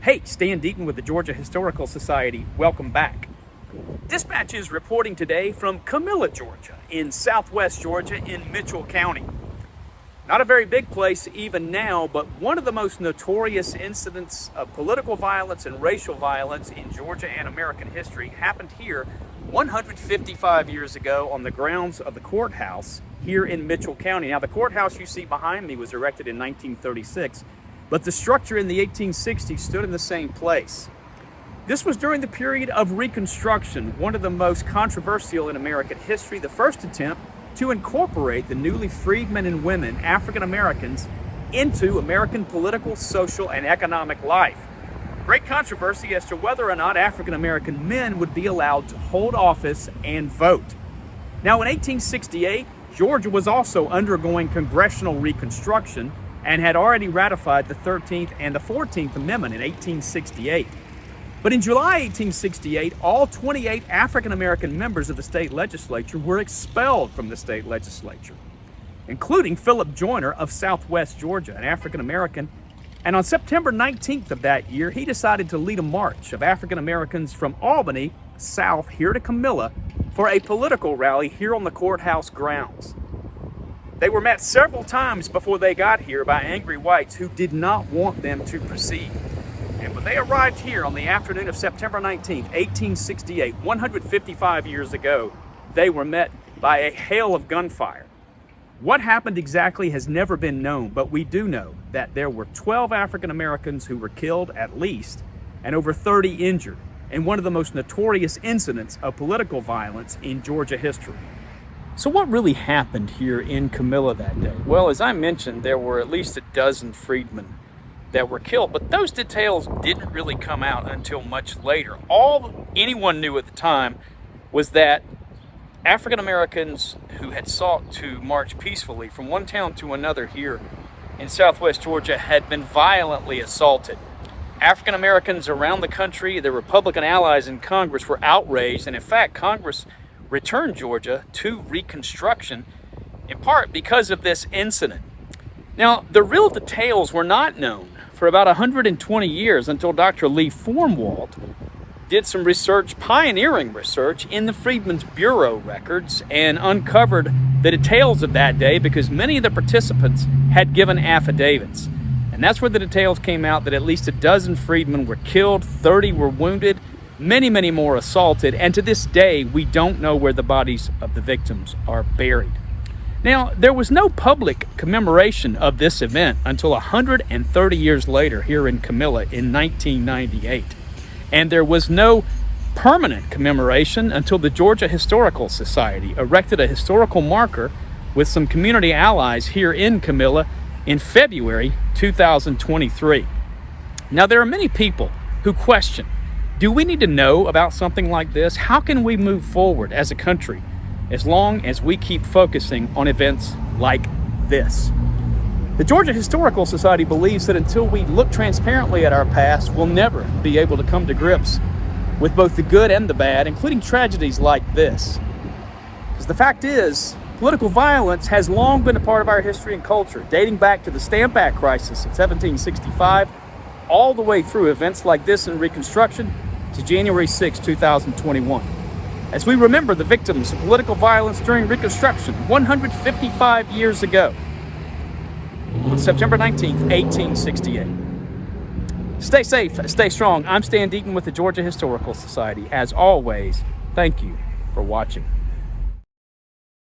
Hey, Stan Deaton with the Georgia Historical Society. Welcome back. Dispatch is reporting today from Camilla, Georgia, in southwest Georgia in Mitchell County. Not a very big place even now, but one of the most notorious incidents of political violence and racial violence in Georgia and American history happened here 155 years ago on the grounds of the courthouse here in Mitchell County. Now, the courthouse you see behind me was erected in 1936, but the structure in the 1860s stood in the same place. This was during the period of Reconstruction, one of the most controversial in American history, the first attempt to incorporate the newly freed men and women, African Americans, into American political, social, and economic life. Great controversy as to whether or not African American men would be allowed to hold office and vote. Now, in 1868, Georgia was also undergoing congressional reconstruction and had already ratified the 13th and the 14th Amendment in 1868. But in July 1868, all 28 African-American members of the state legislature were expelled from the state legislature, including Philip Joyner of Southwest Georgia, an African-American. And on September 19th of that year, he decided to lead a march of African-Americans from Albany south here to Camilla for a political rally here on the courthouse grounds. They were met several times before they got here by angry whites who did not want them to proceed. And when they arrived here on the afternoon of September 19th, 1868, 155 years ago, they were met by a hail of gunfire. What happened exactly has never been known, but we do know that there were 12 African Americans who were killed at least, and over 30 injured in one of the most notorious incidents of political violence in Georgia history. So what really happened here in Camilla that day? Well, as I mentioned, there were at least a dozen freedmen that were killed, but those details didn't really come out until much later. All anyone knew at the time was that African Americans who had sought to march peacefully from one town to another here in southwest Georgia had been violently assaulted. African Americans around the country, their Republican allies in Congress, were outraged, and in fact, Congress returned Georgia to Reconstruction in part because of this incident. Now, the real details were not known for about 120 years until Dr. Lee Formwalt did some research, pioneering research, in the Freedmen's Bureau records and uncovered the details of that day because many of the participants had given affidavits. And that's where the details came out that at least a dozen freedmen were killed, 30 were wounded, many more assaulted, and to this day, we don't know where the bodies of the victims are buried. Now, there was no public commemoration of this event until 130 years later here in Camilla in 1998. And there was no permanent commemoration until the Georgia Historical Society erected a historical marker with some community allies here in Camilla in February 2023. Now, there are many people who question, do we need to know about something like this? How can we move forward as a country as long as we keep focusing on events like this? The Georgia Historical Society believes that until we look transparently at our past, we'll never be able to come to grips with both the good and the bad, including tragedies like this. Because the fact is, political violence has long been a part of our history and culture, dating back to the Stamp Act crisis of 1765, all the way through events like this in Reconstruction to January 6, 2021. As we remember the victims of political violence during Reconstruction 155 years ago, on September 19th, 1868. Stay safe, stay strong. I'm Stan Deaton with the Georgia Historical Society. As always, thank you for watching.